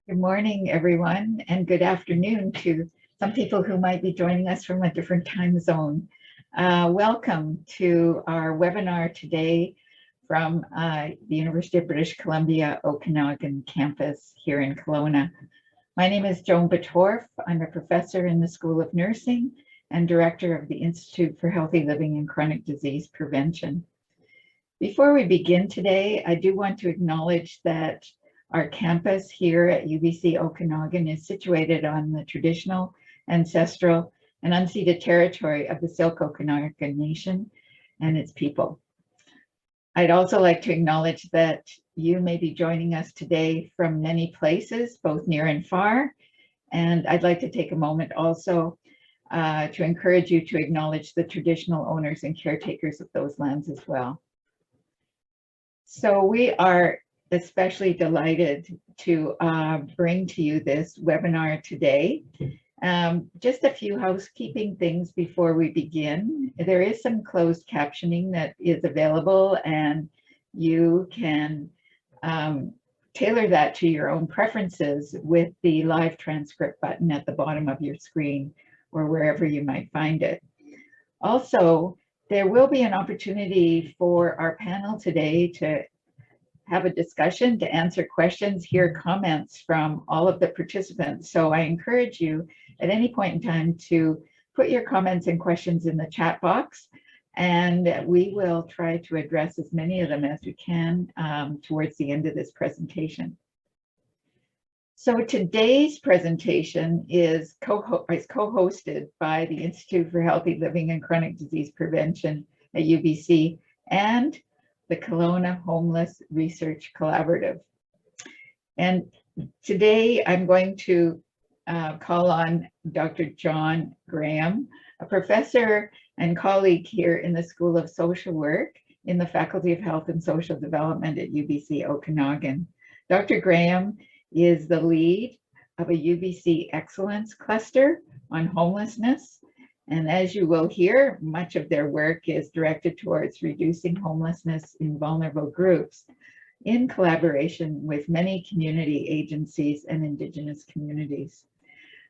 Good morning, everyone, and good afternoon to some people who might be joining us from a different time zone. Welcome to our webinar today from the University of British Columbia Okanagan campus here in Kelowna. My name is Joan Batorf. I'm a professor in the School of Nursing and director of the Institute for Healthy Living and Chronic Disease Prevention. Before we begin today, I do want to acknowledge that our campus here at UBC Okanagan is situated on the traditional, ancestral, and unceded territory of the Silk Okanagan Nation and its people. I'd also like to acknowledge that you may be joining us today from many places, both near and far, and I'd like to take a moment also to encourage you to acknowledge the traditional owners and caretakers of those lands as well. So we are especially delighted to bring to you this webinar today. Just a few housekeeping things before we begin. There is some closed captioning that is available, and you can tailor that to your own preferences with the live transcript button at the bottom of your screen or wherever you might find it. Also, there will be an opportunity for our panel today to have a discussion, to answer questions, hear comments from all of the participants. So I encourage you at any point in time to put your comments and questions in the chat box, and we will try to address as many of them as we can towards the end of this presentation. So today's presentation is co-hosted by the Institute for Healthy Living and Chronic Disease Prevention at UBC and the Kelowna Homeless Research Collaborative. And today I'm going to call on Dr. John Graham, a professor and colleague here in the School of Social Work in the Faculty of Health and Social Development at UBC Okanagan. Dr. Graham is the lead of a UBC Excellence Cluster on homelessness. And as you will hear, much of their work is directed towards reducing homelessness in vulnerable groups in collaboration with many community agencies and Indigenous communities.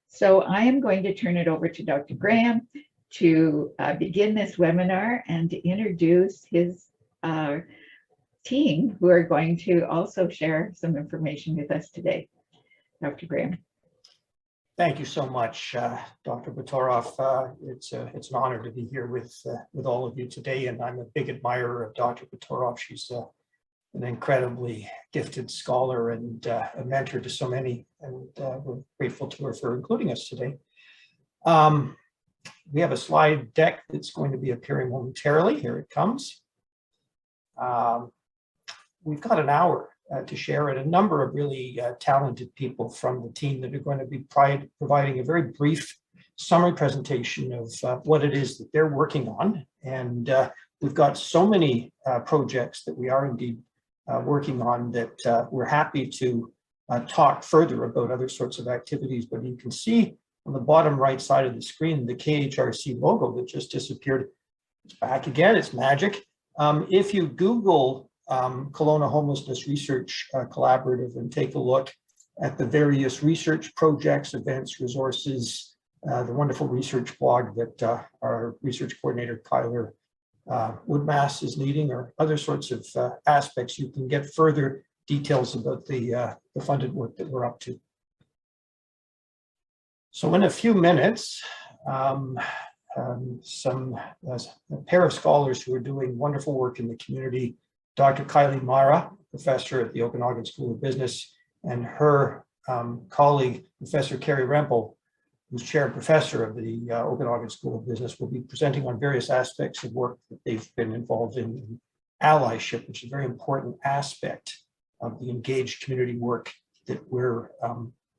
So I am going to turn it over to Dr. Graham to begin this webinar and to introduce his team, who are going to also share some information with us today. Dr. Graham. Thank you so much, Dr. Batorf. It's an honor to be here with all of you today, and I'm a big admirer of Dr. Batorf. She's an incredibly gifted scholar and a mentor to so many, and we're grateful to her for including us today. We have a slide deck that's going to be appearing momentarily. Here it comes. We've got an hour to share, and a number of really talented people from the team that are going to be providing a very brief summary presentation of what it is that they're working on. And we've got so many projects that we are indeed working on that we're happy to talk further about other sorts of activities. But you can see on the bottom right side of the screen, the KHRC logo that just disappeared. It's back again, it's magic. If you Google Kelowna Homelessness Research Collaborative and take a look at the various research projects, events, resources, the wonderful research blog that our research coordinator, Kyleen Woodmass, is leading, or other sorts of aspects, you can get further details about the funded work that we're up to. So in a few minutes, a pair of scholars who are doing wonderful work in the community, Dr. Kyleen Myrah, professor at the Okanagan School of Business, and her colleague, Professor Kerry Rempel, who's chair and professor of the Okanagan School of Business, will be presenting on various aspects of work that they've been involved in allyship, which is a very important aspect of the engaged community work that we're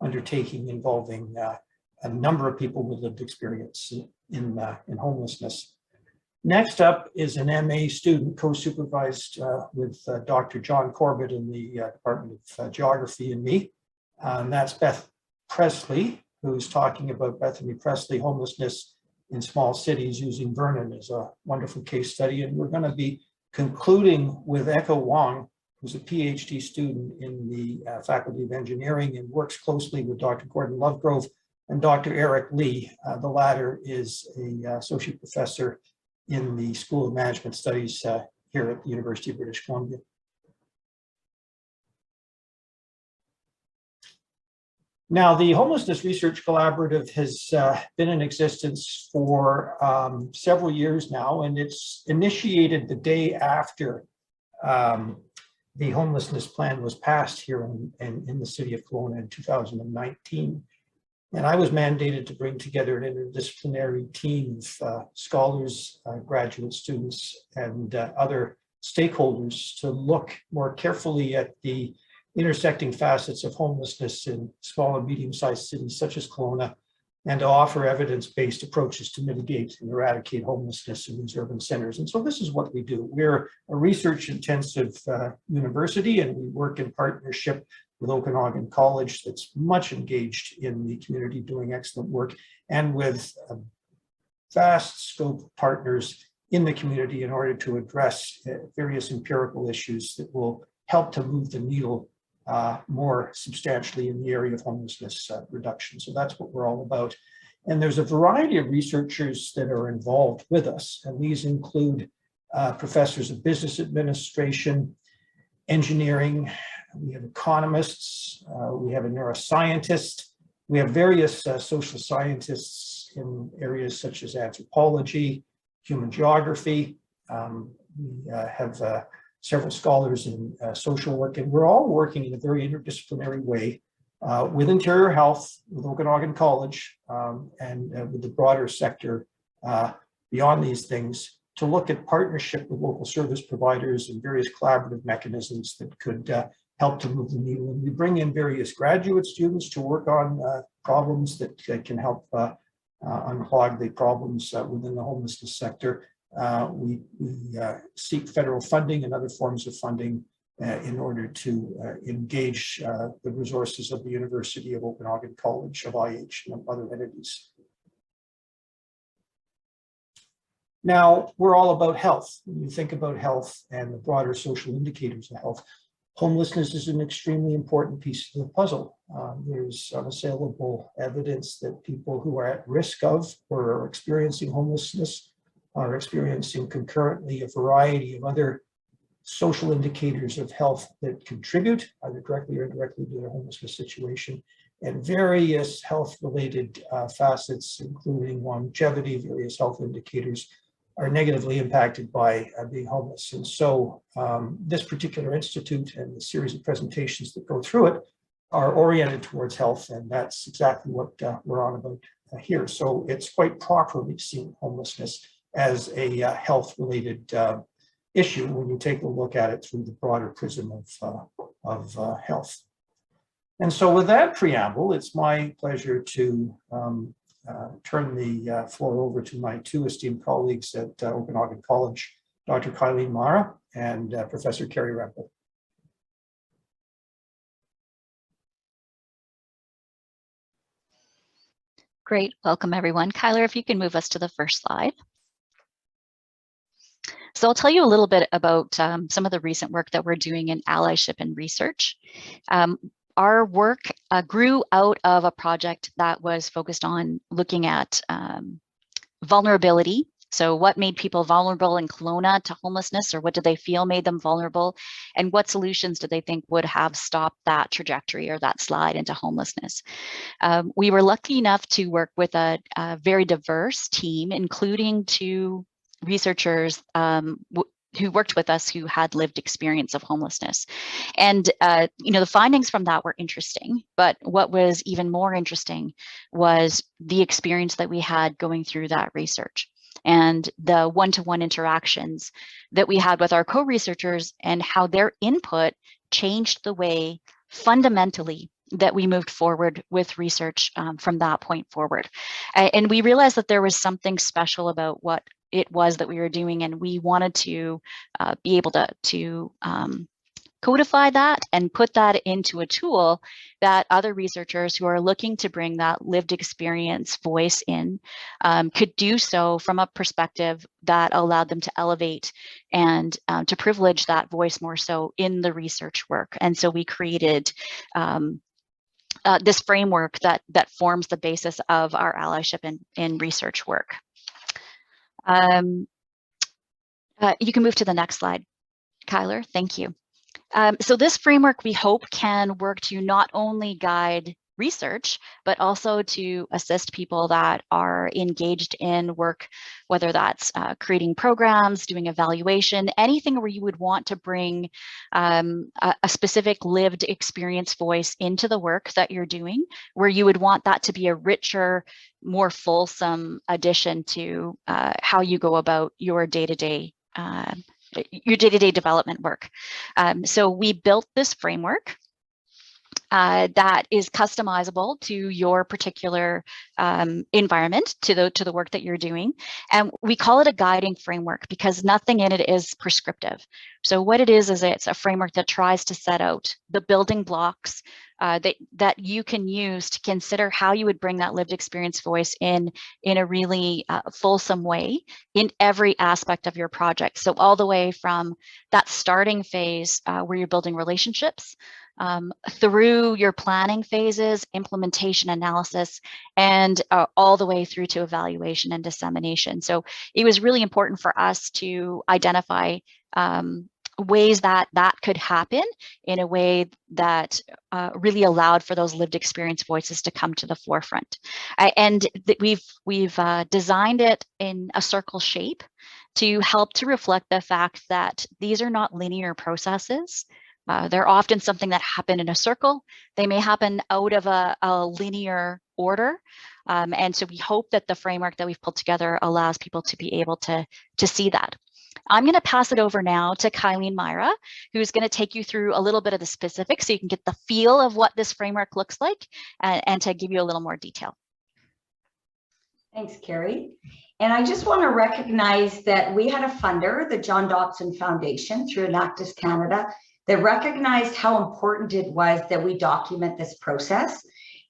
undertaking, involving a number of people with lived experience in homelessness. Next up is an MA student co-supervised with Dr. John Corbett in the Department of Geography and me. And that's Presley, who's talking about Bethany Presley homelessness in small cities using Vernon as a wonderful case study. And we're going to be concluding with Wang, who's a PhD student in the Faculty of Engineering and works closely with Dr. Gordon Lovegrove and Dr. Eric Lee. The latter is an associate professor in the School of Management Studies here at the University of British Columbia. Now, the Homelessness Research Collaborative has been in existence for several years now, and it's initiated the day after the homelessness plan was passed here in the city of Kelowna in 2019. And I was mandated to bring together an interdisciplinary team of scholars, graduate students, and other stakeholders to look more carefully at the intersecting facets of homelessness in small and medium-sized cities such as Kelowna, and to offer evidence-based approaches to mitigate and eradicate homelessness in these urban centers. And so this is what we do. We're a research-intensive university, and we work in partnership with Okanagan College that's much engaged in the community, doing excellent work, and with a vast scope of partners in the community in order to address various empirical issues that will help to move the needle more substantially in the area of homelessness reduction. So that's what we're all about. And there's a variety of researchers that are involved with us, and these include professors of business administration, engineering, we have economists, we have a neuroscientist, we have various social scientists in areas such as anthropology, human geography. We have several scholars in social work, and we're all working in a very interdisciplinary way with interior health, with Okanagan College, and with the broader sector beyond these things, to look at partnership with local service providers and various collaborative mechanisms that could help to move the needle. And we bring in various graduate students to work on problems that can help unclog the problems within the homelessness sector. We seek federal funding and other forms of funding in order to engage the resources of the University of Okanagan College, of IH, and other entities. Now, we're all about health. When you think about health and the broader social indicators of health, homelessness is an extremely important piece of the puzzle. There's unassailable evidence that people who are at risk of or are experiencing homelessness are experiencing concurrently a variety of other social indicators of health that contribute either directly or indirectly to their homelessness situation, and various health-related facets, including longevity, various health indicators, are negatively impacted by being homeless. And so this particular institute and the series of presentations that go through it are oriented towards health, and that's exactly what we're on about here. So it's quite properly seen homelessness as a health-related issue when you take a look at it through the broader prism of health. And so with that preamble, it's my pleasure to turn the floor over to my two esteemed colleagues at Okanagan College, Dr. Kyleen Myrah and Professor Kerry Rempel. Great, welcome everyone. Kyler, if you can move us to the first slide. So I'll tell you a little bit about some of the recent work that we're doing in allyship and research. Our work grew out of a project that was focused on looking at vulnerability. So what made people vulnerable in Kelowna to homelessness, or what did they feel made them vulnerable? And what solutions did they think would have stopped that trajectory or that slide into homelessness? We were lucky enough to work with a very diverse team, including two researchers who worked with us who had lived experience of homelessness. And the findings from that were interesting, but what was even more interesting was the experience that we had going through that research and the one-to-one interactions that we had with our co-researchers and how their input changed the way fundamentally that we moved forward with research from that point forward. And we realized that there was something special about what it was that we were doing, and we wanted to be able to codify that and put that into a tool that other researchers who are looking to bring that lived experience voice in could do so from a perspective that allowed them to elevate and to privilege that voice more so in the research work. And so we created this framework that forms the basis of our allyship in research work. You can move to the next slide, Kyler. Thank you. So this framework, we hope, can work to not only guide research, but also to assist people that are engaged in work, whether that's creating programs, doing evaluation, anything where you would want to bring a specific lived experience voice into the work that you're doing, where you would want that to be a richer, more fulsome addition to how you go about your day-to-day development work. So we built this framework that is customizable to your particular environment, to the work that you're doing. And we call it a guiding framework because nothing in it is prescriptive. So what it is it's a framework that tries to set out the building blocks that you can use to consider how you would bring that lived experience voice in a really fulsome way in every aspect of your project. So all the way from that starting phase where you're building relationships, through your planning phases, implementation analysis, and all the way through to evaluation and dissemination. So it was really important for us to identify ways that could happen in a way that really allowed for those lived experience voices to come to the forefront. And we've designed it in a circle shape to help to reflect the fact that these are not linear processes. They're often something that happen in a circle. They may happen out of a linear order. And so we hope that the framework that we've pulled together allows people to be able to see that. I'm going to pass it over now to Kyleen Myrah, who's going to take you through a little bit of the specifics so you can get the feel of what this framework looks like and to give you a little more detail. Thanks, Kerry. And I just want to recognize that we had a funder, the John Dotson Foundation through Enactus Canada, that recognized how important it was that we document this process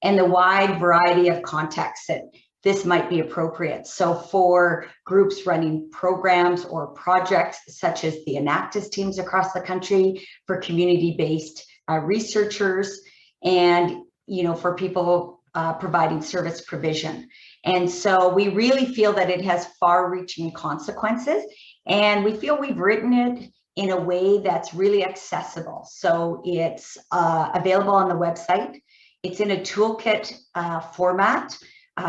and the wide variety of contexts that this might be appropriate. So for groups running programs or projects such as the Enactus teams across the country, for community-based researchers, and for people providing service provision. And so we really feel that it has far-reaching consequences, and we feel we've written it in a way that's really accessible. So it's available on the website. It's in a toolkit format.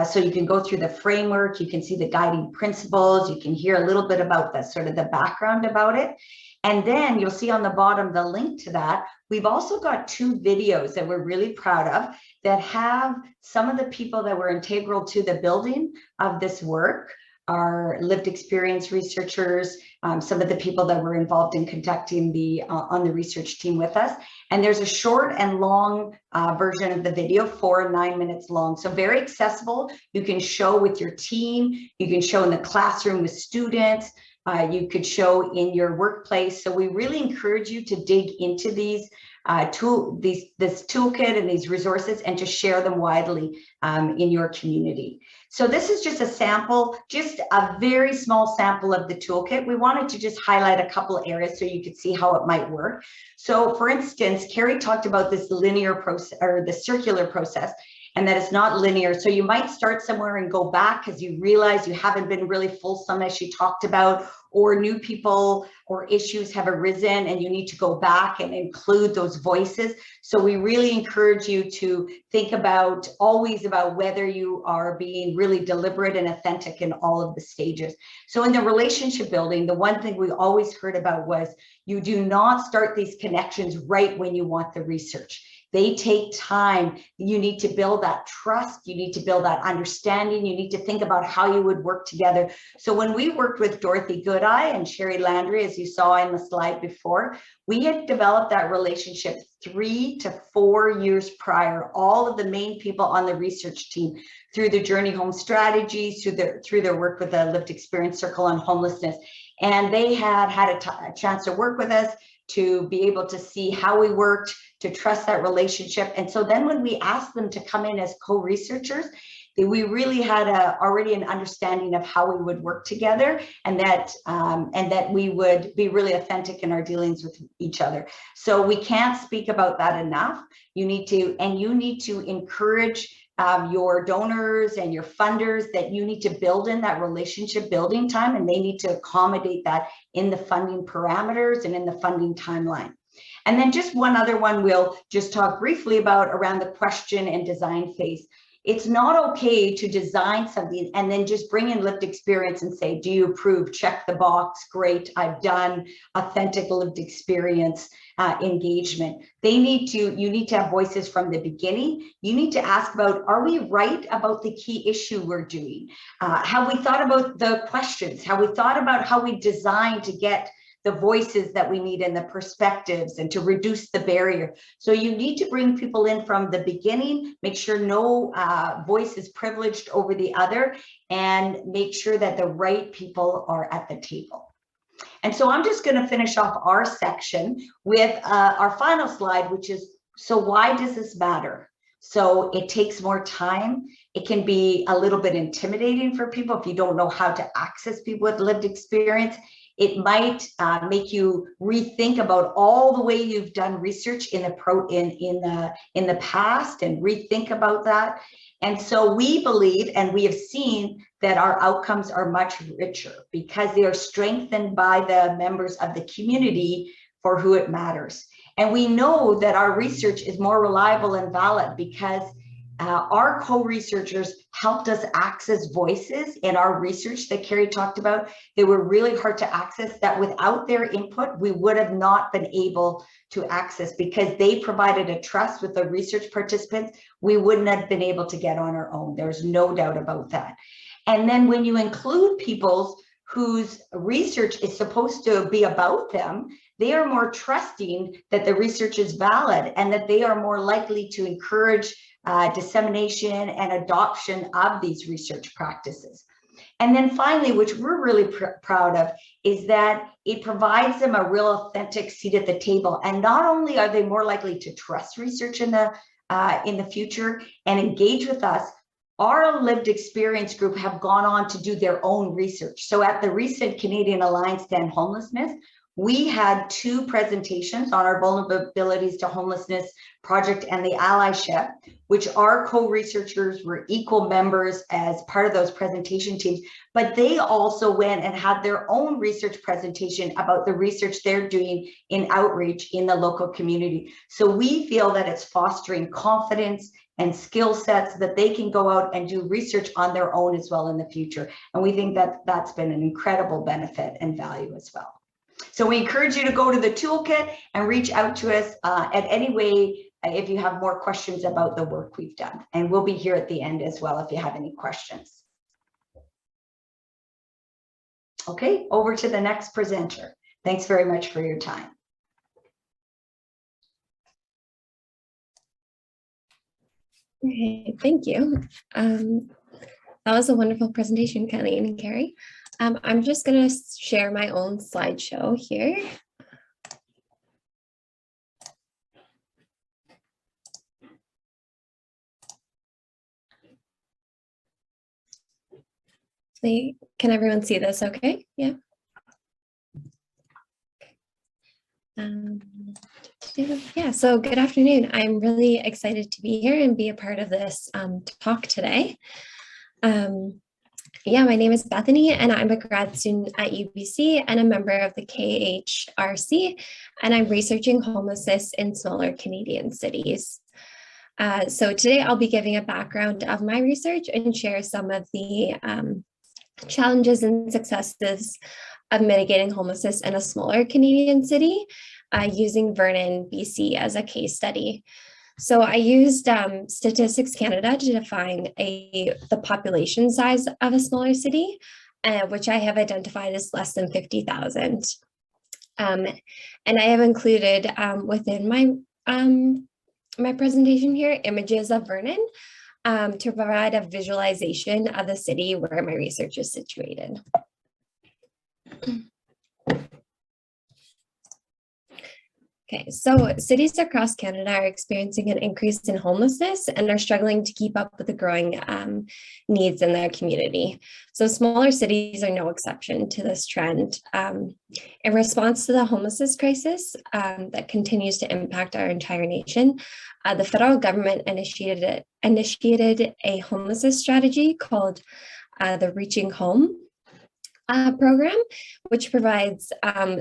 So you can go through the framework, you can see the guiding principles, you can hear a little bit about the sort of the background about it. And then you'll see on the bottom the link to that. We've also got 2 videos that we're really proud of that have some of the people that were integral to the building of this work, our lived experience researchers, some of the people that were involved in conducting on the research team with us. And there's a short and long version of the video, 4 and 9 minutes long. So very accessible. You can show with your team, you can show in the classroom with students, you could show in your workplace. So we really encourage you to dig into this toolkit and these resources and to share them widely in your community. So this is just a sample, just a very small sample of the toolkit. We wanted to just highlight a couple of areas so you could see how it might work. So for instance, Kerry talked about this linear process or the circular process, and that it's not linear. So you might start somewhere and go back because you realize you haven't been really fulsome, as she talked about, or new people or issues have arisen and you need to go back and include those voices. So we really encourage you to think always about whether you are being really deliberate and authentic in all of the stages. So in the relationship building, the one thing we always heard about was you do not start these connections right when you want the research. They take time. You need to build that trust. You need to build that understanding. You need to think about how you would work together. So when we worked with Dorothy Goodeye and Sherry Landry, as you saw in the slide before, we had developed that relationship 3 to 4 years prior. All of the main people on the research team, through the Journey Home strategies, through their work with the Lived Experience Circle on homelessness. And they had a chance to work with us, to be able to see how we worked, to trust that relationship. And so then when we asked them to come in as co-researchers, we really had already an understanding of how we would work together, and that we would be really authentic in our dealings with each other. So we can't speak about that enough. You need to encourage your donors and your funders that you need to build in that relationship building time, and they need to accommodate that in the funding parameters and in the funding timeline. And then just one other one we'll just talk briefly about around the question and design phase. It's not okay to design something and then just bring in lived experience and say, do you approve? Check the box. Great, I've done authentic lived experience engagement. You need to have voices from the beginning. You need to ask about, are we right about the key issue we're doing? Have we thought about the questions? Have we thought about how we design to get the voices that we need and the perspectives and to reduce the barrier? So you need to bring people in from the beginning, make sure no voice is privileged over the other, and make sure that the right people are at the table. And so I'm just going to finish off our section with our final slide, which is, so why does this matter? So it takes more time. It can be a little bit intimidating for people if you don't know how to access people with lived experience. It might make you rethink about all the way you've done research in the past, and rethink about that. And so we believe, and we have seen, that our outcomes are much richer because they are strengthened by the members of the community for who it matters. And we know that our research is more reliable and valid because our co-researchers helped us access voices in our research that Kerry talked about. They were really hard to access, that without their input, we would have not been able to access, because they provided a trust with the research participants we wouldn't have been able to get on our own. There's no doubt about that. And then when you include people whose research is supposed to be about them, they are more trusting that the research is valid, and that they are more likely to encourage dissemination and adoption of these research practices. And then finally, which we're really proud of, is that it provides them a real authentic seat at the table. And not only are they more likely to trust research in the future and engage with us, our lived experience group have gone on to do their own research. So at the recent Canadian Alliance to End Homelessness, we had 2 presentations on our vulnerabilities to homelessness project and the allyship, which our co-researchers were equal members as part of those presentation teams, but they also went and had their own research presentation about the research they're doing in outreach in the local community. So we feel that it's fostering confidence and skill sets that they can go out and do research on their own as well in the future. And we think that that's been an incredible benefit and value as well. So we encourage you to go to the toolkit and reach out to us at any way if you have more questions about the work we've done. And we'll be here at the end as well if you have any questions. Okay, over to the next presenter. Thanks very much for your time. Okay, thank you. That was a wonderful presentation, Kyleen and Kerry. I'm just going to share my own slideshow here. Can everyone see this okay? Yeah. Yeah, so good afternoon. I'm really excited to be here and be a part of this talk today. Yeah, my name is Bethany and I'm a grad student at UBC and a member of the KHRC, and I'm researching homelessness in smaller Canadian cities. So today I'll be giving a background of my research and share some of the challenges and successes of mitigating homelessness in a smaller Canadian city using Vernon, BC as a case study. So I used Statistics Canada to define the population size of a smaller city, which I have identified as less than 50,000. And I have included within my, my presentation here images of Vernon to provide a visualization of the city where my research is situated. Okay, so cities across Canada are experiencing an increase in homelessness and are struggling to keep up with the growing needs in their community. So smaller cities are no exception to this trend. In response to the homelessness crisis that continues to impact our entire nation, the federal government initiated a homelessness strategy called the Reaching Home program, which provides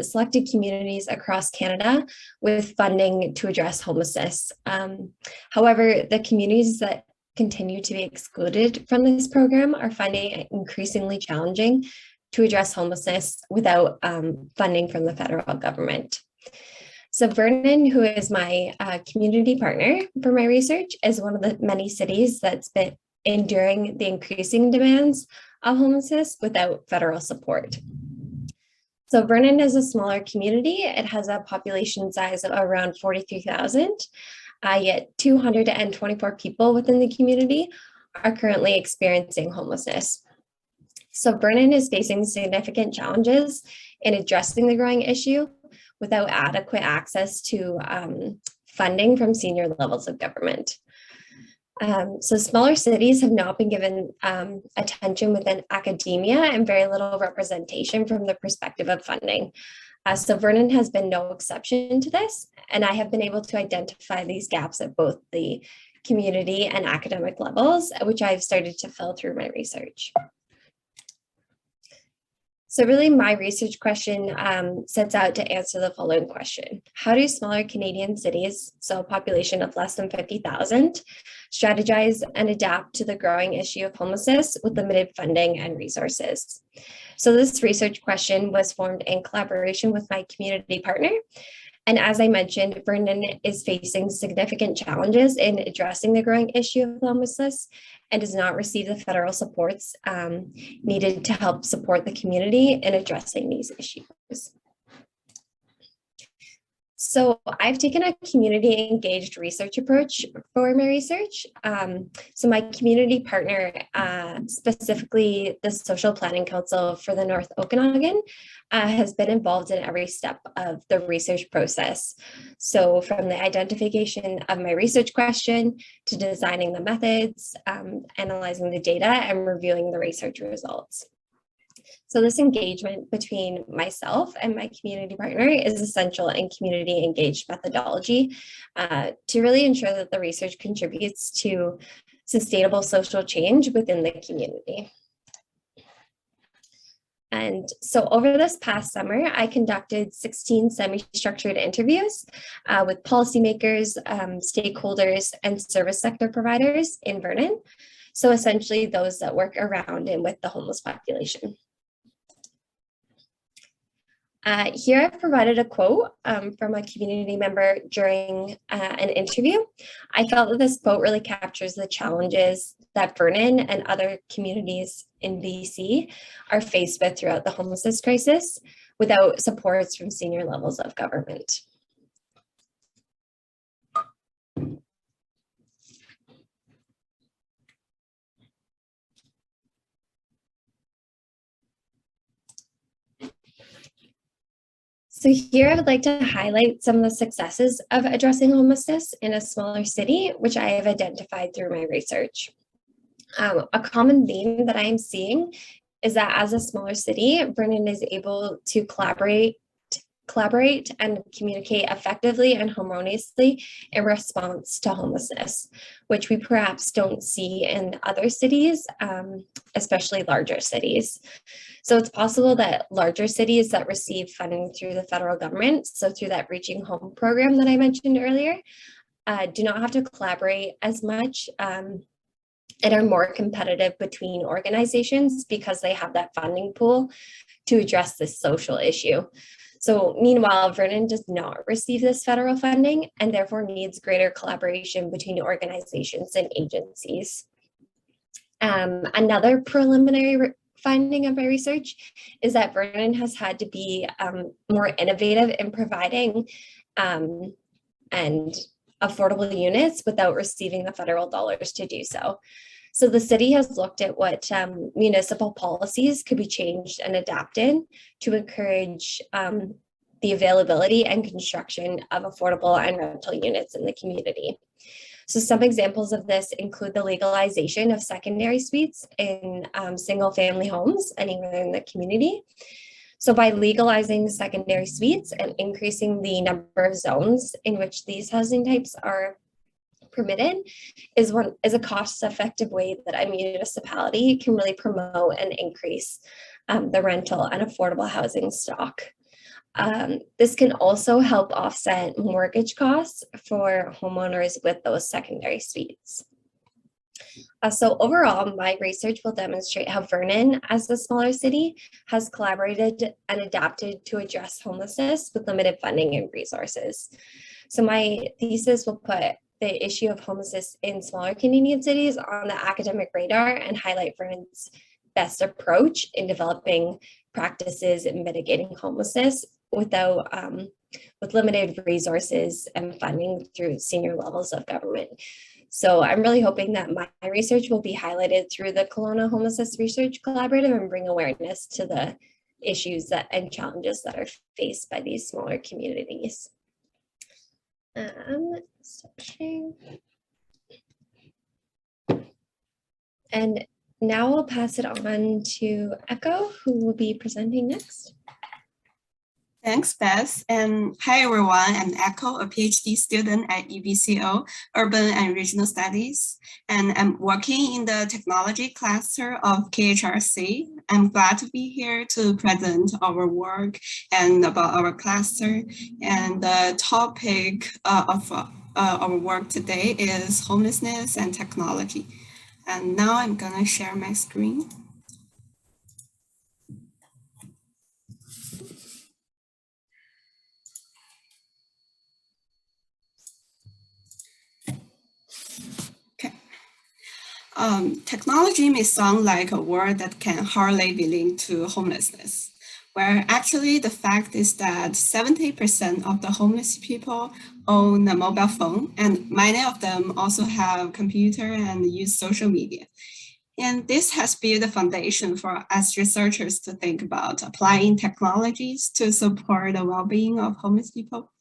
selected communities across Canada with funding to address homelessness. However, the communities that continue to be excluded from this program are finding it increasingly challenging to address homelessness without funding from the federal government. So Vernon, who is my community partner for my research, is one of the many cities that's been enduring the increasing demands of homelessness without federal support. So Vernon is a smaller community. It has a population size of around 43,000, yet 224 people within the community are currently experiencing homelessness. So Vernon is facing significant challenges in addressing the growing issue without adequate access to funding from senior levels of government. So smaller cities have not been given attention within academia and very little representation from the perspective of funding. So Vernon has been no exception to this, and I have been able to identify these gaps at both the community and academic levels, which I've started to fill through my research. So really my research question sets out to answer the following question. How do smaller Canadian cities, so a population of less than 50,000, strategize and adapt to the growing issue of homelessness with limited funding and resources? So this research question was formed in collaboration with my community partner. And as I mentioned, Vernon is facing significant challenges in addressing the growing issue of homelessness and does not receive the federal supports needed to help support the community in addressing these issues. So I've taken a community engaged research approach for my research. So my community partner, specifically the Social Planning Council for the North Okanagan, has been involved in every step of the research process. So from the identification of my research question to designing the methods, analyzing the data, and reviewing the research results. So this engagement between myself and my community partner is essential in community engaged methodology to really ensure that the research contributes to sustainable social change within the community. And so over this past summer, I conducted 16 semi-structured interviews with policymakers, stakeholders, and service sector providers in Vernon. So essentially those that work around and with the homeless population. Here I've provided a quote from a community member during an interview. I felt that this quote really captures the challenges that Vernon and other communities in BC are faced with throughout the homelessness crisis without supports from senior levels of government. So here I would like to highlight some of the successes of addressing homelessness in a smaller city, which I have identified through my research. A common theme that I'm seeing is that as a smaller city, Vernon is able to collaborate and communicate effectively and harmoniously in response to homelessness, which we perhaps don't see in other cities, especially larger cities. So it's possible that larger cities that receive funding through the federal government, so through that Reaching Home program that I mentioned earlier, do not have to collaborate as much and are more competitive between organizations because they have that funding pool to address this social issue. So meanwhile, Vernon does not receive this federal funding and therefore needs greater collaboration between organizations and agencies. Another preliminary finding of my research is that Vernon has had to be more innovative in providing and affordable units without receiving the federal dollars to do so. So the city has looked at what municipal policies could be changed and adapted to encourage the availability and construction of affordable and rental units in the community. So some examples of this include the legalization of secondary suites in single family homes anywhere in the community. So by legalizing secondary suites and increasing the number of zones in which these housing types are permitted is a cost-effective way that a municipality can really promote and increase the rental and affordable housing stock. This can also help offset mortgage costs for homeowners with those secondary suites. So overall, my research will demonstrate how Vernon, as a smaller city, has collaborated and adapted to address homelessness with limited funding and resources. So my thesis will put the issue of homelessness in smaller Canadian cities on the academic radar and highlight Vernon's best approach in developing practices in mitigating homelessness with limited resources and funding through senior levels of government. So I'm really hoping that my research will be highlighted through the Kelowna Homelessness Research Collaborative and bring awareness to the issues and challenges that are faced by these smaller communities. Stop sharing. And now I'll pass it on to Echo, who will be presenting next. Thanks, Beth. And hi, everyone. I'm Echo, a PhD student at UBCO, Urban and Regional Studies. And I'm working in the technology cluster of KHRC. I'm glad to be here to present our work and about our cluster. And the topic of our work today is homelessness and technology. And now I'm gonna share my screen. Technology may sound like a word that can hardly be linked to homelessness, where actually the fact is that 70% of the homeless people own a mobile phone, and many of them also have computer and use social media. And this has built a foundation for us researchers to think about applying technologies to support the well-being of homeless people.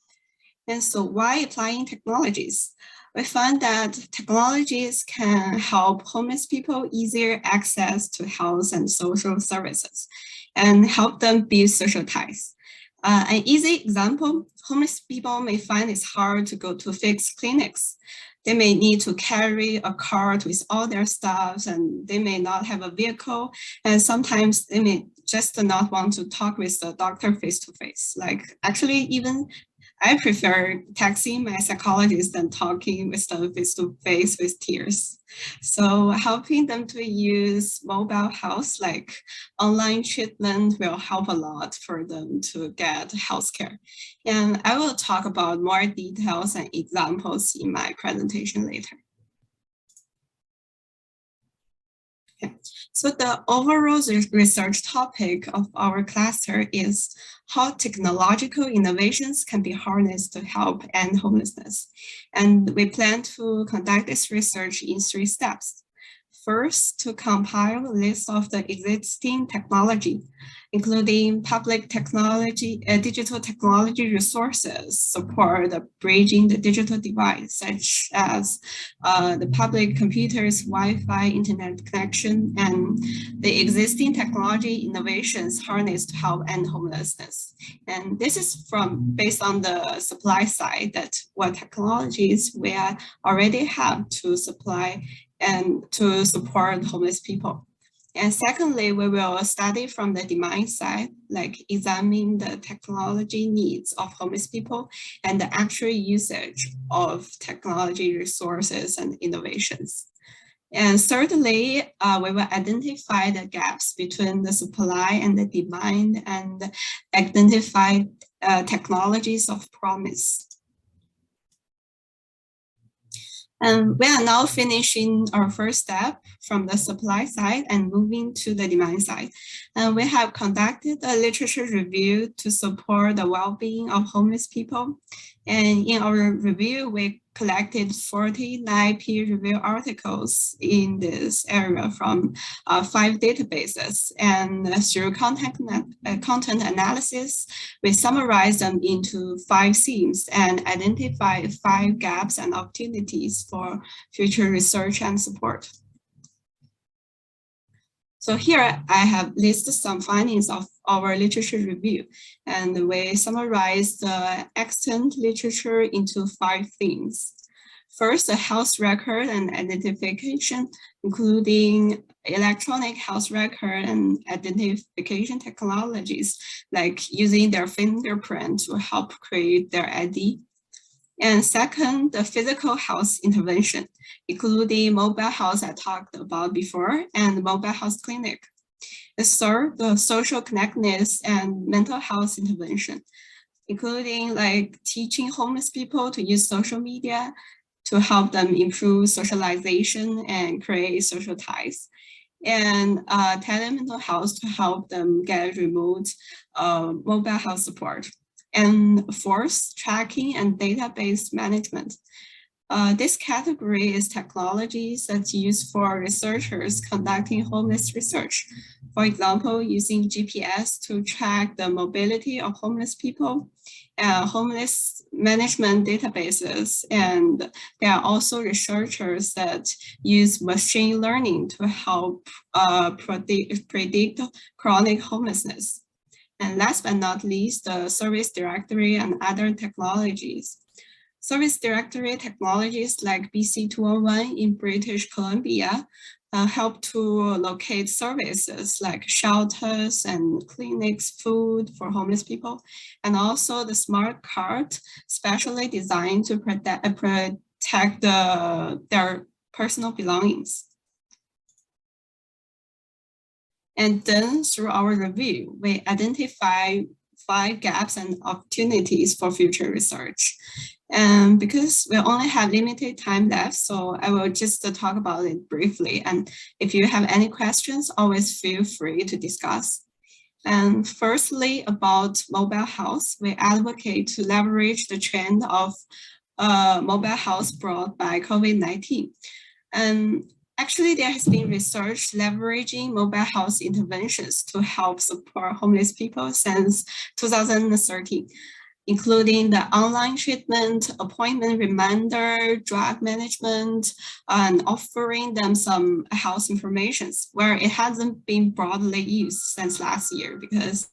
And so why applying technologies? We found that technologies can help homeless people easier access to health and social services and help them build social ties. An easy example, homeless people may find it's hard to go to fixed clinics. They may need to carry a cart with all their stuff, and they may not have a vehicle. And sometimes they may just not want to talk with the doctor face-to-face. Like actually even I prefer texting my psychologist than talking with them face-to-face with tears. So helping them to use mobile health, like online treatment, will help a lot for them to get healthcare. And I will talk about more details and examples in my presentation later. Okay. So the overall research topic of our cluster is how technological innovations can be harnessed to help end homelessness. And we plan to conduct this research in 3 steps. First, to compile a list of the existing technology, including public technology, digital technology resources, support bridging the digital divide, such as the public computers, Wi-Fi, internet connection, and the existing technology innovations harnessed to help end homelessness. And this is based on the supply side, that what technologies we already have to supply and to support homeless people. And secondly, we will study from the demand side, like examining the technology needs of homeless people and the actual usage of technology resources and innovations. And thirdly, we will identify the gaps between the supply and the demand and identify technologies of promise. And we are now finishing our first step from the supply side and moving to the demand side. And we have conducted a literature review to support the well-being of homeless people. And in our review, we collected 49 peer-reviewed articles in this area from 5 databases. And through content analysis, we summarize them into 5 themes and identify 5 gaps and opportunities for future research and support. So here I have listed some findings of our literature review, and we summarize the extant literature into 5 themes. First, the health record and identification, including electronic health record and identification technologies, like using their fingerprint to help create their ID. And second, the physical health intervention, including mobile health I talked about before and mobile health clinic. The third, the social connectedness and mental health intervention, including like teaching homeless people to use social media to help them improve socialization and create social ties. And telemental health to help them get remote mobile health support. And fourth, tracking and database management. This category is technologies that's used for researchers conducting homeless research. For example, using GPS to track the mobility of homeless people, homeless management databases, and there are also researchers that use machine learning to help predict chronic homelessness. And last but not least, the service directory and other technologies. Service directory technologies like BC201 in British Columbia help to locate services like shelters and clinics, food for homeless people, and also the smart card, specially designed to protect their personal belongings. And then through our review, we identify 5 gaps and opportunities for future research. And because we only have limited time left, so I will just talk about it briefly. And if you have any questions, always feel free to discuss. And firstly, about mobile health, we advocate to leverage the trend of mobile health brought by COVID-19. And actually, there has been research leveraging mobile health interventions to help support homeless people since 2013, including the online treatment, appointment reminder, drug management, and offering them some health information where it hasn't been broadly used since last year, because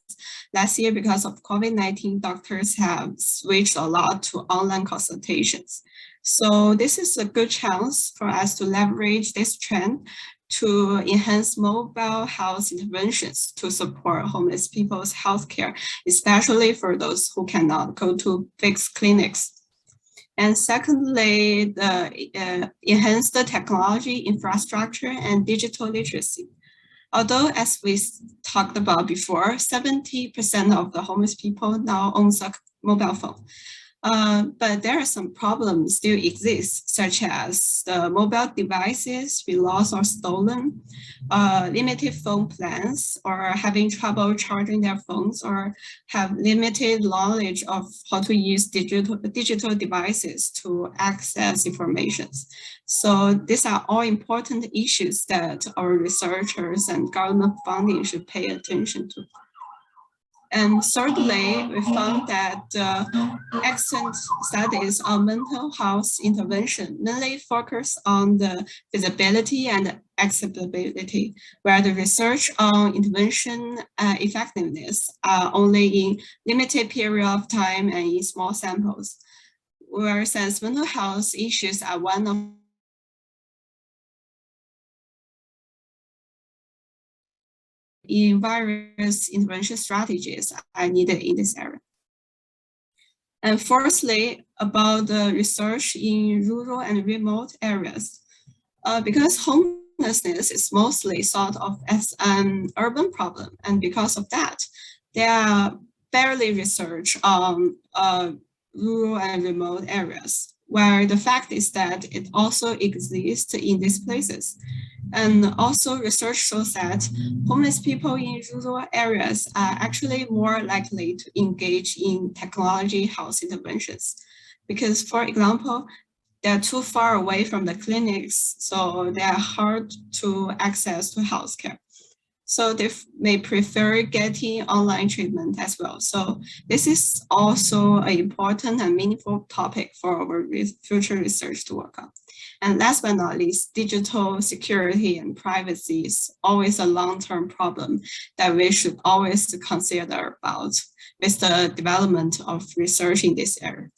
of COVID-19, doctors have switched a lot to online consultations. So this is a good chance for us to leverage this trend to enhance mobile health interventions to support homeless people's healthcare, especially for those who cannot go to fixed clinics. And secondly, enhance the technology infrastructure and digital literacy. Although, as we talked about before, 70% of the homeless people now owns a mobile phone. But there are some problems still exist, such as the mobile devices be lost or stolen, limited phone plans, or having trouble charging their phones, or have limited knowledge of how to use digital devices to access information. So these are all important issues that our researchers and government funding should pay attention to. And thirdly, we found that excellent studies on mental health intervention mainly focus on the feasibility and acceptability, where the research on intervention effectiveness are only in limited period of time and in small samples. Whereas mental health issues are one of in various intervention strategies are needed in this area. And fourthly, about the research in rural and remote areas. Because homelessness is mostly thought of as an urban problem, and because of that, there are barely research on rural and remote areas, where the fact is that it also exists in these places. And also research shows that homeless people in rural areas are actually more likely to engage in technology health interventions. Because, for example, they're too far away from the clinics, so they are hard to access to healthcare. So they may prefer getting online treatment as well. So this is also an important and meaningful topic for our future research to work on. And last but not least, digital security and privacy is always a long-term problem that we should always consider about with the development of research in this area.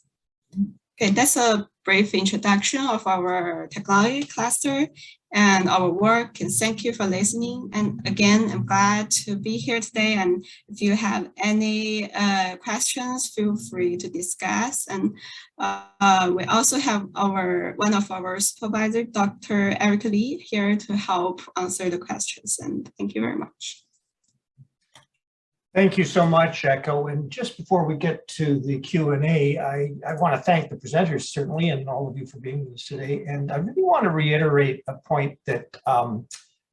Okay, that's a brief introduction of our technology cluster and our work, and thank you for listening. And again, I'm glad to be here today, and if you have any questions, feel free to discuss. And we also have one of our supervisors, Dr. Eric Lee, here to help answer the questions, and thank you very much. Thank you so much, Echo. And just before we get to the Q&A, I want to thank the presenters, certainly, and all of you for being with us today. And I really want to reiterate a point that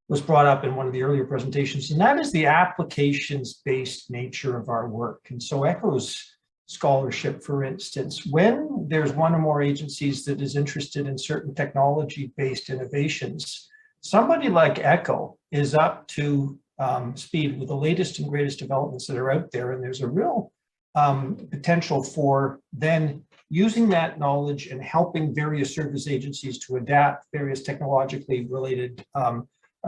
was brought up in one of the earlier presentations, and that is the applications-based nature of our work. And so Echo's scholarship, for instance, when there's one or more agencies that is interested in certain technology-based innovations, somebody like Echo is up to speed with the latest and greatest developments that are out there. And there's a real potential for then using that knowledge and helping various service agencies to adapt various technologically related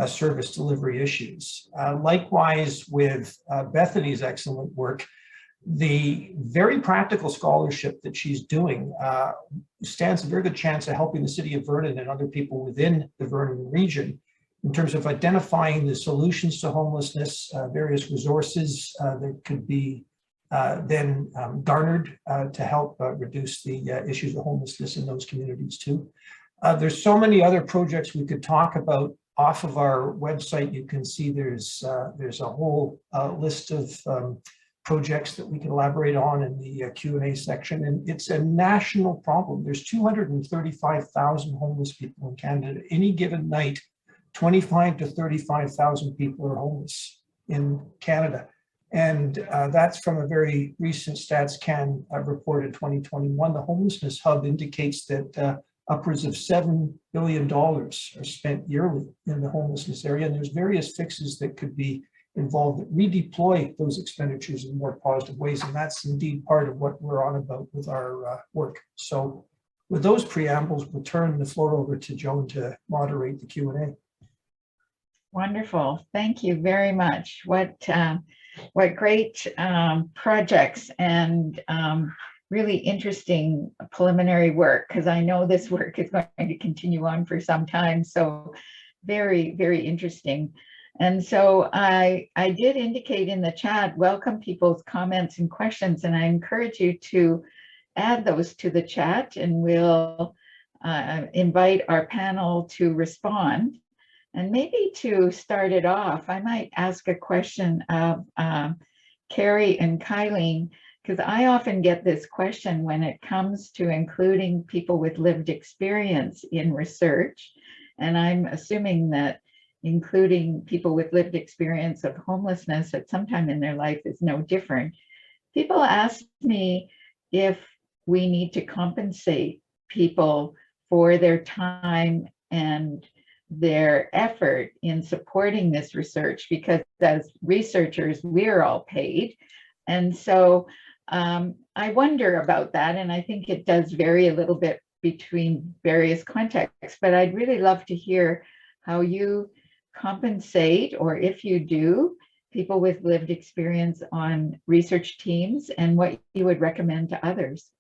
service delivery issues. Likewise with Bethany's excellent work, the very practical scholarship that she's doing stands a very good chance of helping the city of Vernon and other people within the Vernon region in terms of identifying the solutions to homelessness, various resources that could be then garnered to help reduce the issues of homelessness in those communities too. There's so many other projects we could talk about. Off of our website, you can see there's a whole list of projects that we can elaborate on in the Q&A section, and it's a national problem. There's 235,000 homeless people in Canada. Any given night, 25 to 35,000 people are homeless in Canada. And that's from a very recent StatsCan report in 2021. The Homelessness Hub indicates that upwards of $7 billion are spent yearly in the homelessness area. And there's various fixes that could be involved that redeploy those expenditures in more positive ways. And that's indeed part of what we're on about with our work. So with those preambles, we'll turn the floor over to Joan to moderate the Q&A. Wonderful. Thank you very much. What great projects and really interesting preliminary work, because I know this work is going to continue on for some time. So very, very interesting. And so I did indicate in the chat, welcome people's comments and questions, and I encourage you to add those to the chat, and we'll invite our panel to respond. And maybe to start it off, I might ask a question of Kerry and Kyleen, because I often get this question when it comes to including people with lived experience in research. And I'm assuming that including people with lived experience of homelessness at some time in their life is no different. People ask me if we need to compensate people for their time and their effort in supporting this research, because as researchers, we're all paid. And so I wonder about that. And I think it does vary a little bit between various contexts, but I'd really love to hear how you compensate, or if you do, people with lived experience on research teams, and what you would recommend to others.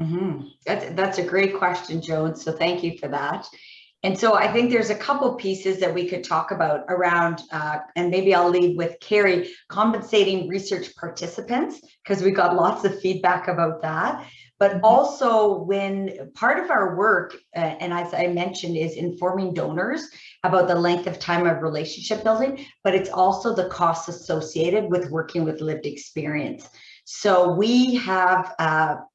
Mm-hmm. That's a great question, Joan. So thank you for that. And so I think there's a couple pieces that we could talk about around, and maybe I'll lead with Kerry, compensating research participants, because we got lots of feedback about that. But also when part of our work, and as I mentioned, is informing donors about the length of time of relationship building, but it's also the costs associated with working with lived experience. So we have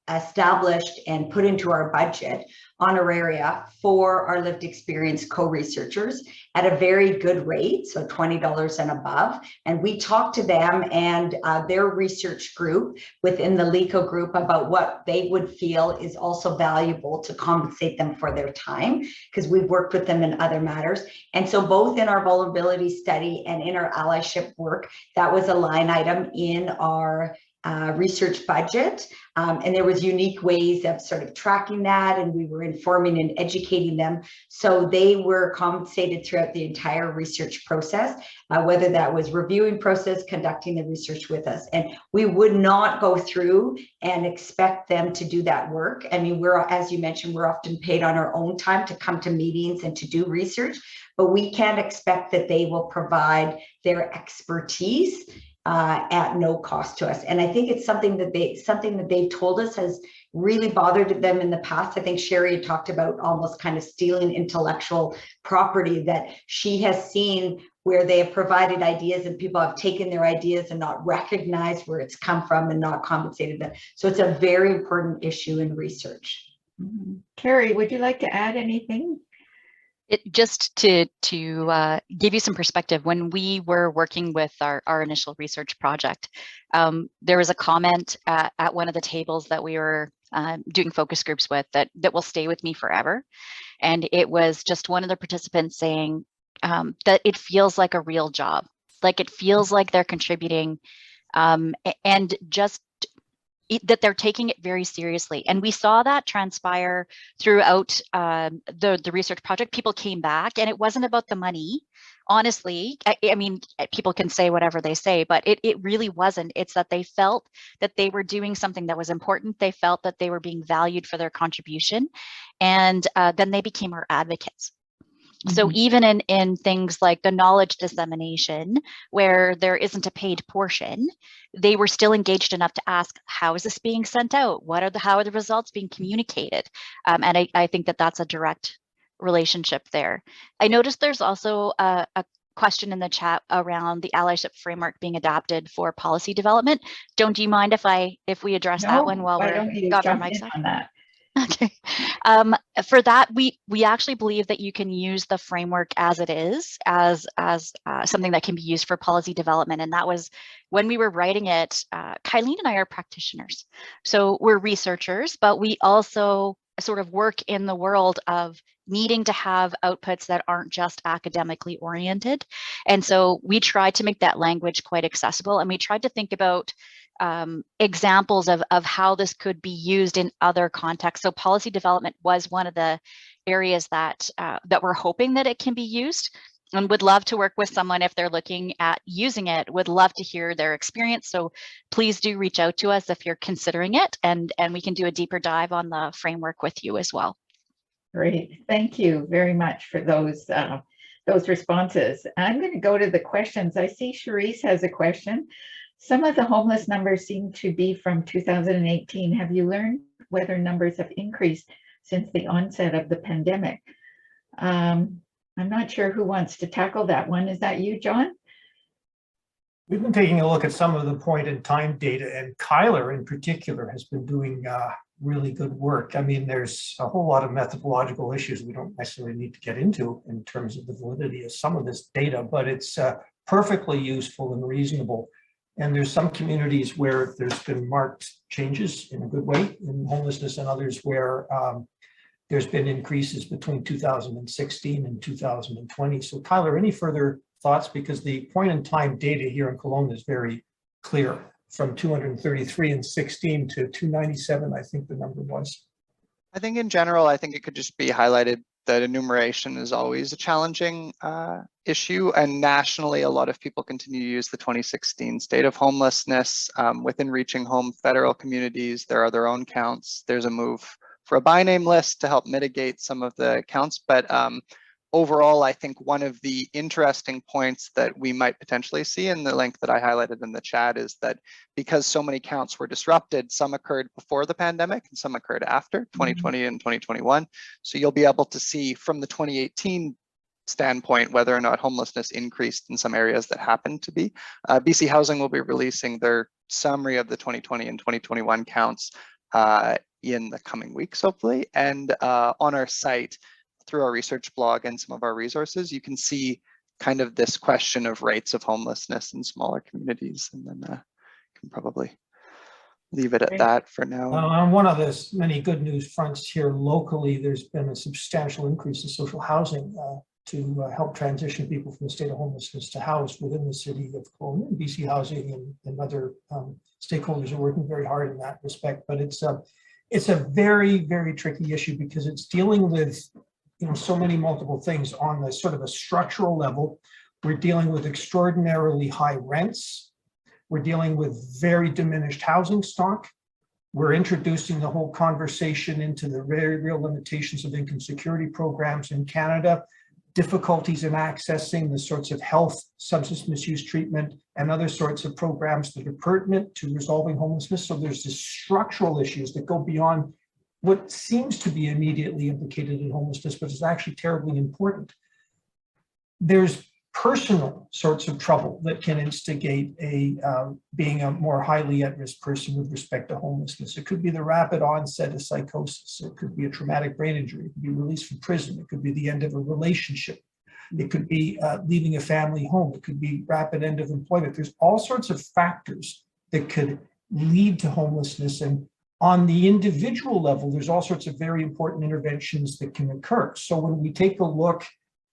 established and put into our budget honoraria for our lived experience co-researchers at a very good rate, so $20 and above. And we talked to them and their research group within the LECO group about what they would feel is also valuable to compensate them for their time, because we've worked with them in other matters. And so both in our vulnerability study and in our allyship work, that was a line item in our research budget, and there was unique ways of sort of tracking that, and we were informing and educating them, so they were compensated throughout the entire research process, whether that was reviewing process, conducting the research with us. And we would not go through and expect them to do that work. I mean, we're, as you mentioned, we're often paid on our own time to come to meetings and to do research, but we can't expect that they will provide their expertise at no cost to us. And I think it's something that they've told us has really bothered them in the past. I think Sherry had talked about almost kind of stealing intellectual property that she has seen, where they have provided ideas and people have taken their ideas and not recognized where it's come from and not compensated them. So it's a very important issue in research. Kerry, would you like to add anything? Just to give you some perspective, when we were working with our initial research project, there was a comment at one of the tables that we were doing focus groups with that will stay with me forever. And it was just one of the participants saying that it feels like a real job, like it feels like they're contributing, and just that they're taking it very seriously. And we saw that transpire throughout the research project. People came back, and it wasn't about the money. Honestly, I mean, people can say whatever they say, but it really wasn't. It's that they felt that they were doing something that was important. They felt that they were being valued for their contribution. And then they became our advocates. So even in things like the knowledge dissemination, where there isn't a paid portion, they were still engaged enough to ask, how is this being sent out? How are the results being communicated? And I think that that's a direct relationship there. I noticed there's also a question in the chat around the allyship framework being adapted for policy development. Do you mind if we address that one while we're got our mics on that? Okay. For that, we actually believe that you can use the framework as it is, as something that can be used for policy development. And that was when we were writing it. Kyleen and I are practitioners, so we're researchers, but we also sort of work in the world of needing to have outputs that aren't just academically oriented. And so we tried to make that language quite accessible, and we tried to think about examples of how this could be used in other contexts. So policy development was one of the areas that we're hoping that it can be used, and would love to work with someone if they're looking at using it. Would love to hear their experience. So please do reach out to us if you're considering it, and we can do a deeper dive on the framework with you as well. Great, thank you very much for those responses. I'm going to go to the questions. I see Charisse has a question. Some of the homeless numbers seem to be from 2018. Have you learned whether numbers have increased since the onset of the pandemic? I'm not sure who wants to tackle that one. Is that you, John? We've been taking a look at some of the point in time data, and Kyler in particular has been doing really good work. I mean, there's a whole lot of methodological issues we don't necessarily need to get into in terms of the validity of some of this data, but it's perfectly useful and reasonable. And there's some communities where there's been marked changes in a good way in homelessness, and others where there's been increases between 2016 and 2020. So Kyler, any further thoughts? Because the point in time data here in Kelowna is very clear, from 233 in 16 to 297, I think the number was. I think in general, I think it could just be highlighted that enumeration is always a challenging issue, and nationally, a lot of people continue to use the 2016 state of homelessness. Within Reaching Home federal communities, there are their own counts. There's a move for a by name list to help mitigate some of the counts, but overall, I think one of the interesting points that we might potentially see in the link that I highlighted in the chat is that because so many counts were disrupted, some occurred before the pandemic and some occurred after 2020 and 2021. So you'll be able to see from the 2018 standpoint whether or not homelessness increased in some areas that happened to be. BC Housing will be releasing their summary of the 2020 and 2021 counts in the coming weeks, hopefully. And on our site, through our research blog and some of our resources, you can see kind of this question of rates of homelessness in smaller communities. And then can probably leave it at that for now. On one of the many good news fronts here locally, there's been a substantial increase in social housing to help transition people from the state of homelessness to house within the city of Kelowna. BC Housing and other stakeholders are working very hard in that respect. But it's a very, very tricky issue because it's dealing with so many multiple things on the sort of a structural level. We're dealing with extraordinarily high rents. We're dealing with very diminished housing stock. We're introducing the whole conversation into the very real limitations of income security programs in Canada, difficulties in accessing the sorts of health, substance misuse treatment, and other sorts of programs that are pertinent to resolving homelessness. So there's these structural issues that go beyond what seems to be immediately implicated in homelessness, but is actually terribly important. There's personal sorts of trouble that can instigate being a more highly at-risk person with respect to homelessness. It could be the rapid onset of psychosis. It could be a traumatic brain injury. It could be release from prison. It could be the end of a relationship. It could be leaving a family home. It could be rapid end of employment. There's all sorts of factors that could lead to homelessness. And on the individual level, there's all sorts of very important interventions that can occur. So when we take a look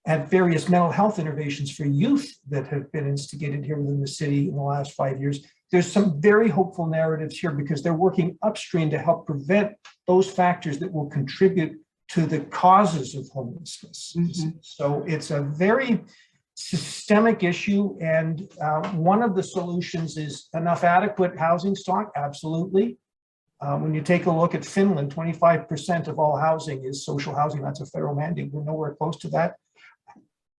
at various mental health interventions for youth that have been instigated here within the city in the last 5 years, there's some very hopeful narratives here because they're working upstream to help prevent those factors that will contribute to the causes of homelessness. So it's a very systemic issue, and one of the solutions is enough adequate housing stock, absolutely. When you take a look at Finland, 25% of all housing is social housing. That's a federal mandate. We're nowhere close to that.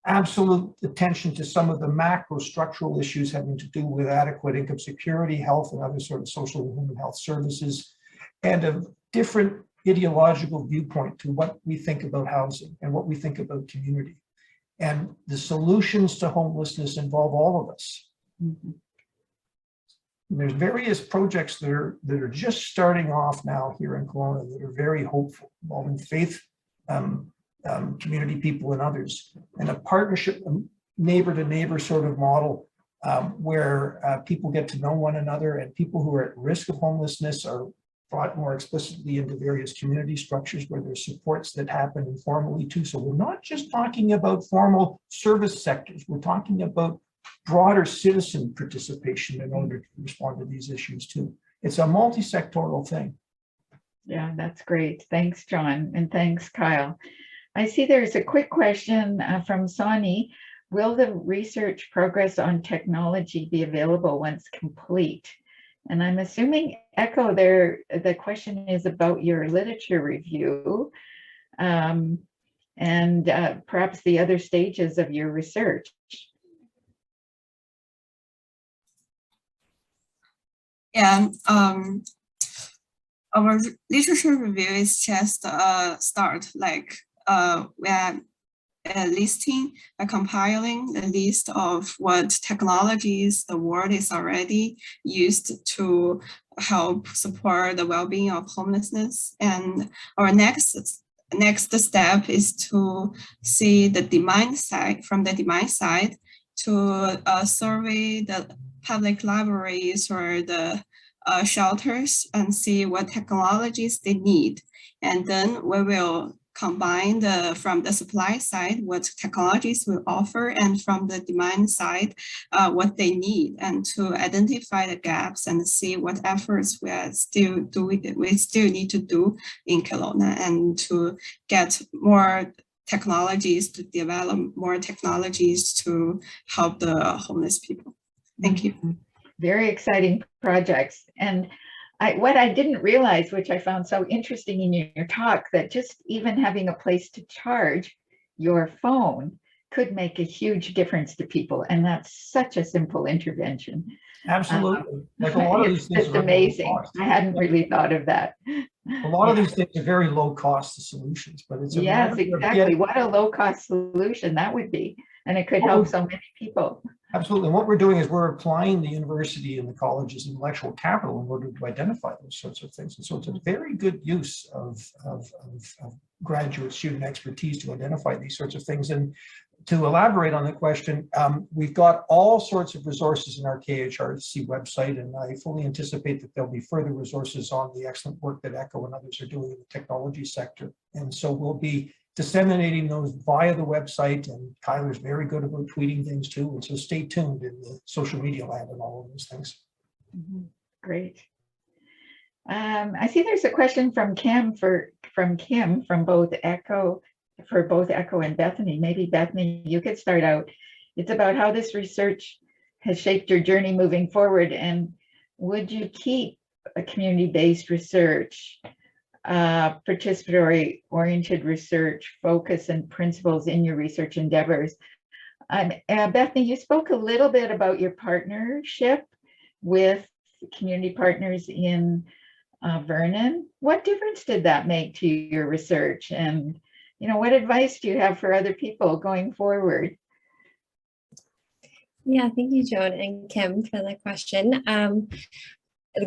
Absolute attention to some of the macro structural issues having to do with adequate income security, health, and other sort of social and human health services, and a different ideological viewpoint to what we think about housing and what we think about community. And the solutions to homelessness involve all of us. There's various projects that are just starting off now here in Kelowna that are very hopeful, involving faith, community people and others, and a partnership, neighbor to neighbor sort of model where people get to know one another, and people who are at risk of homelessness are brought more explicitly into various community structures where there's supports that happen informally too. So we're not just talking about formal service sectors, we're talking about broader citizen participation in order to respond to these issues too. It's a multi-sectoral thing. Yeah, that's great. Thanks, John, and thanks, Kyle. I see there's a quick question from Sonny. Will the research progress on technology be available once complete? And I'm assuming, Echo, the question is about your literature review and perhaps the other stages of your research. Yeah, our literature review is just a start. Like we are compiling a list of what technologies the world is already used to help support the well-being of homelessness. And our next step is to see the demand side, from the demand side, to survey the public libraries or the shelters and see what technologies they need. And then we will combine from the supply side, what technologies we offer, and from the demand side, what they need, and to identify the gaps and see what efforts we still need to do in Kelowna, and to get more technologies, to develop more technologies to help the homeless people. Thank you. Very exciting projects. And what I didn't realize, which I found so interesting in your talk, that just even having a place to charge your phone could make a huge difference to people. And that's such a simple intervention. Absolutely. Like a lot of these things are amazing. I hadn't really thought of that. A lot of these things are very low cost solutions, but it's a yes, exactly. What a low cost solution that would be. And it could help so many people. Absolutely. And what we're doing is we're applying the university and the college's intellectual capital in order to identify those sorts of things. And so it's a very good use of graduate student expertise to identify these sorts of things. And to elaborate on the question, we've got all sorts of resources in our KHRC website, and I fully anticipate that there'll be further resources on the excellent work that ECHO and others are doing in the technology sector. And so we'll be disseminating those via the website, and Kyler's very good about tweeting things too. And so stay tuned in the social media land and all of those things. Great. I see there's a question from Kim from both ECHO and Bethany. Maybe Bethany, you could start out. It's about how this research has shaped your journey moving forward, and would you keep a community-based research, participatory-oriented research focus and principles in your research endeavors? Bethany, you spoke a little bit about your partnership with community partners in Vernon. What difference did that make to your research? And what advice do you have for other people going forward? Yeah, thank you, Joan and Kim, for the question.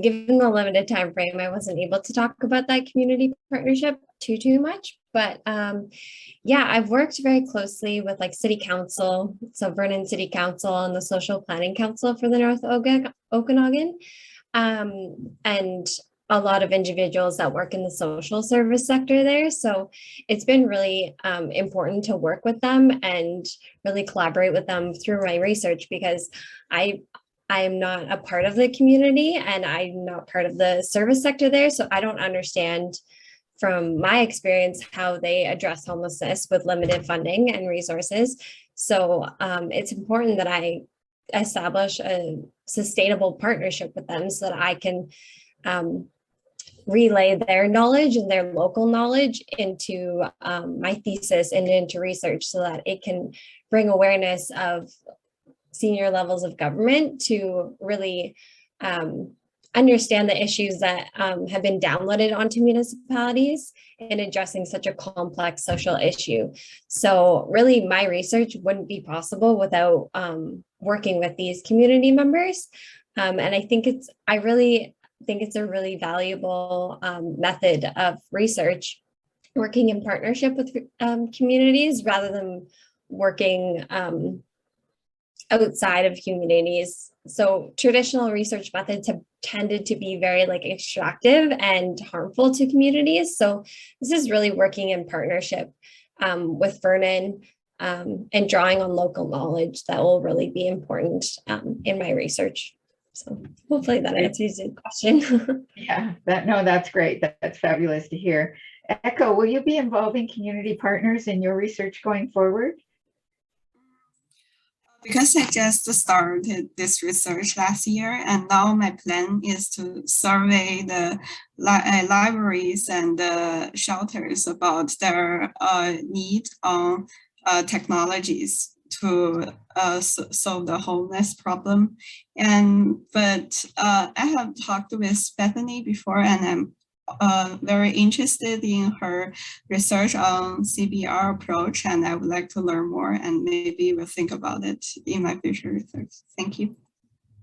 Given the limited time frame, I wasn't able to talk about that community partnership too much, but yeah, I've worked very closely with City Council, so Vernon City Council and the Social Planning Council for the North Okanagan, and a lot of individuals that work in the social service sector there. So it's been really important to work with them and really collaborate with them through my research, because I am not a part of the community and I'm not part of the service sector there. So I don't understand from my experience how they address homelessness with limited funding and resources. So it's important that I establish a sustainable partnership with them so that I can relay their knowledge and their local knowledge into my thesis and into research, so that it can bring awareness of senior levels of government to really understand the issues that have been downloaded onto municipalities in addressing such a complex social issue. So really my research wouldn't be possible without working with these community members. And I really think it's a really valuable method of research, working in partnership with communities rather than working outside of communities. So traditional research methods have tended to be very extractive and harmful to communities. So this is really working in partnership with Vernon and drawing on local knowledge that will really be important in my research. So hopefully that answers your question. Yeah, that's great. That's fabulous to hear. ECHO, will you be involving community partners in your research going forward? Because I just started this research last year, and now my plan is to survey the libraries and the shelters about their need on technologies to solve the homeless problem. But I have talked with Bethany before, and I'm very interested in her research on CBR approach, and I would like to learn more, and maybe we'll think about it in my future research. Thank you.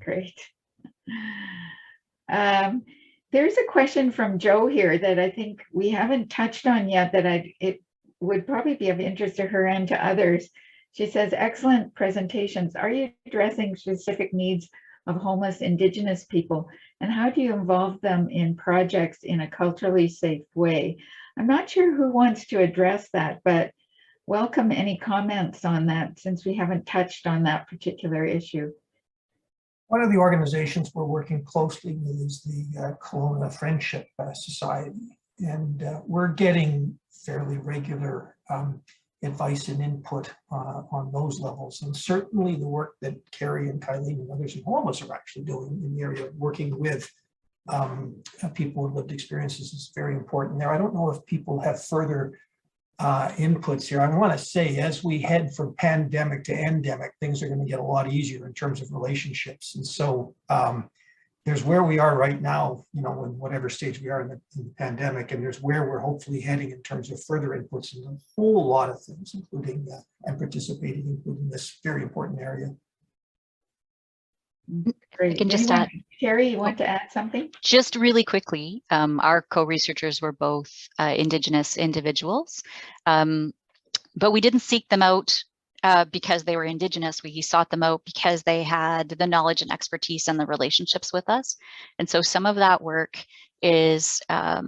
Great. There's a question from Joe here that I think we haven't touched on yet, that it would probably be of interest to her and to others. She says, excellent presentations. Are you addressing specific needs of homeless Indigenous people? And how do you involve them in projects in a culturally safe way? I'm not sure who wants to address that, but welcome any comments on that, since we haven't touched on that particular issue. One of the organizations we're working closely with is the Kelowna Friendship Society. And we're getting fairly regular advice and input on those levels. And certainly the work that Kerry and Kyleen and others in homeless are actually doing in the area of working with people with lived experiences is very important there. I don't know if people have further inputs here. I want to say, as we head from pandemic to endemic, things are going to get a lot easier in terms of relationships. And so there's where we are right now, in whatever stage we are in the pandemic, and there's where we're hopefully heading in terms of further inputs into a whole lot of things, including and participating, including this very important area. Great. can just add. Kerry, you want to add something? Just really quickly, our co-researchers were both Indigenous individuals, but we didn't seek them out because they were Indigenous. We sought them out because they had the knowledge and expertise and the relationships with us. And so some of that work is, I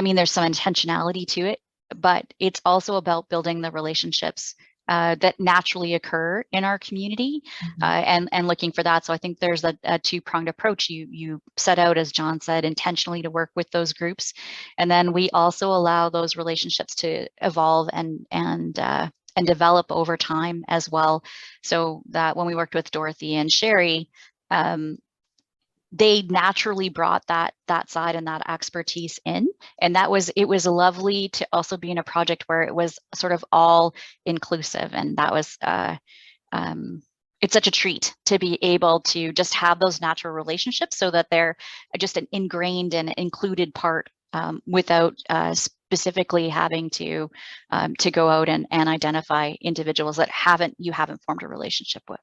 mean, there's some intentionality to it, but it's also about building the relationships that naturally occur in our community, and looking for that. So I think there's a two-pronged approach. You set out, as John said, intentionally to work with those groups, and then we also allow those relationships to evolve and develop over time as well. So that when we worked with Dorothy and Sherry, they naturally brought that side and that expertise in, and it was lovely to also be in a project where it was sort of all inclusive, and that was it's such a treat to be able to just have those natural relationships so that they're just an ingrained and included part, without specifically having to go out and identify individuals that you haven't formed a relationship with.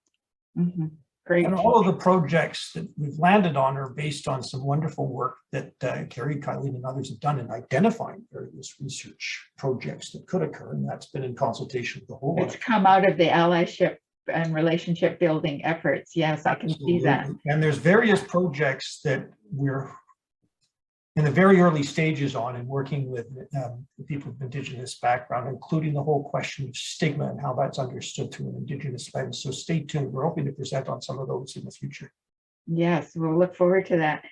Mm-hmm. Great. And all of the projects that we've landed on are based on some wonderful work that Kerry, Kyleen, and others have done in identifying various research projects that could occur, and that's been in consultation with the whole. It's come out of the allyship and relationship building efforts. Yes, I can see that. And there's various projects that we're in the very early stages on and working with people of Indigenous background, including the whole question of stigma and how that's understood through an Indigenous lens. So stay tuned. We're hoping to present on some of those in the future. Yes, we'll look forward to that.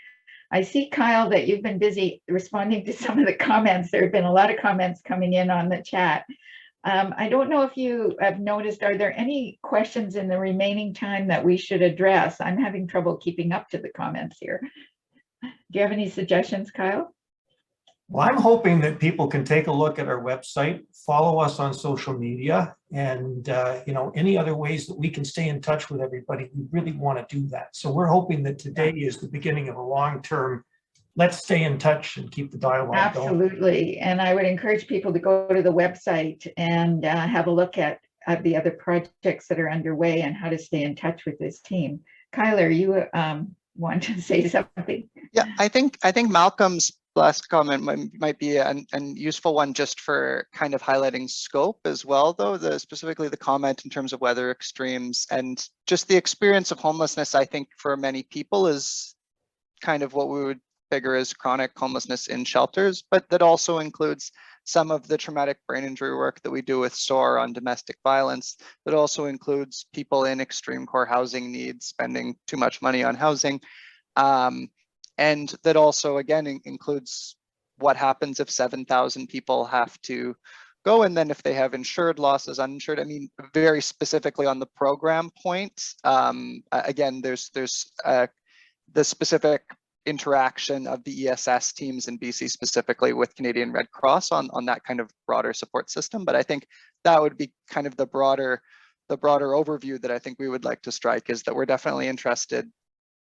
I see, Kyle, that you've been busy responding to some of the comments. There have been a lot of comments coming in on the chat. I don't know if you have noticed, are there any questions in the remaining time that we should address? I'm having trouble keeping up to the comments here. Do you have any suggestions, Kyle? Well, I'm hoping that people can take a look at our website, follow us on social media, and any other ways that we can stay in touch with everybody. We really want to do that. So we're hoping that today is the beginning of a long-term, let's stay in touch and keep the dialogue going. Absolutely. And I would encourage people to go to the website and have a look at the other projects that are underway and how to stay in touch with this team. Kyler, you want to say something? Yeah, I think Malcolm's last comment might be a useful one, just for kind of highlighting scope as well, though, specifically the comment in terms of weather extremes and just the experience of homelessness. I think for many people is kind of what we would figure as chronic homelessness in shelters, but that also includes some of the traumatic brain injury work that we do with SOAR on domestic violence. That also includes people in extreme core housing needs, spending too much money on housing. And that also, again, includes what happens if 7,000 people have to go, and then if they have insured losses, uninsured. I mean, very specifically on the program point, again, there's the specific interaction of the ESS teams in BC, specifically with Canadian Red Cross on that kind of broader support system. But I think that would be kind of the broader overview that I think we would like to strike, is that we're definitely interested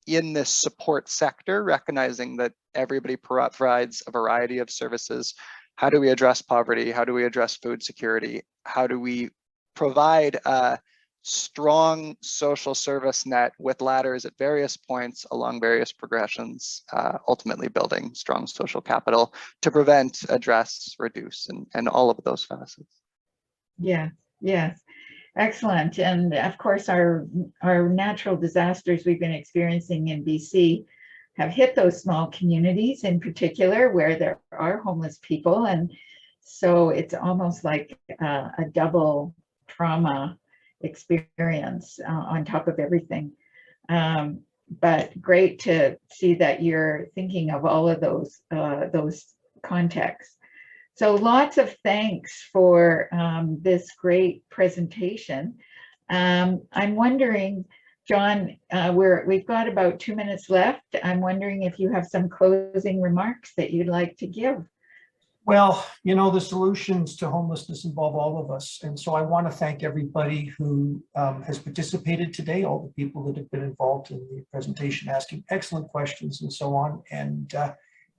in this support sector, recognizing that everybody provides a variety of services. How do we address poverty? How do we address food security? How do we provide a strong social service net with ladders at various points along various progressions, ultimately building strong social capital to prevent, address, reduce, and all of those facets? Yeah, yes. Excellent. And of course, our natural disasters we've been experiencing in BC have hit those small communities in particular, where there are homeless people. And so it's almost like a double trauma experience on top of everything. But great to see that you're thinking of all of those contexts. So lots of thanks for this great presentation. I'm wondering, John, we've got about 2 minutes left. I'm wondering if you have some closing remarks that you'd like to give. Well, the solutions to homelessness involve all of us. And so I want to thank everybody who has participated today, all the people that have been involved in the presentation, asking excellent questions and so on. And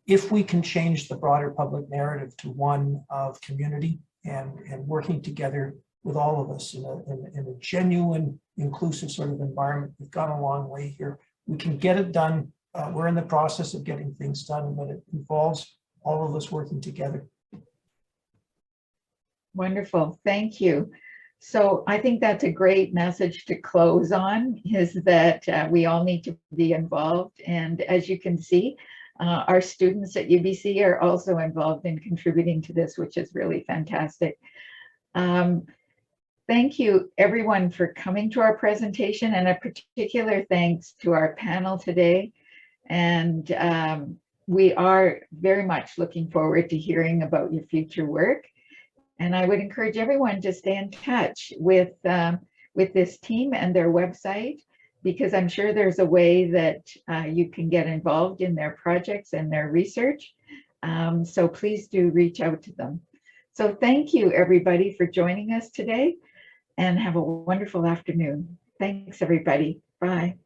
if we can change the broader public narrative to one of community and working together with all of us in a genuine, inclusive sort of environment. We've gone a long way here. We can get it done. We're in the process of getting things done, but it involves all of us working together. Wonderful, thank you. So I think that's a great message to close on, is that we all need to be involved. And as you can see, our students at UBC are also involved in contributing to this, which is really fantastic. Thank you everyone for coming to our presentation, and a particular thanks to our panel today. And we are very much looking forward to hearing about your future work. And I would encourage everyone to stay in touch with this team and their website, because I'm sure there's a way that you can get involved in their projects and their research. So please do reach out to them. So thank you everybody for joining us today, and have a wonderful afternoon. Thanks everybody. Bye.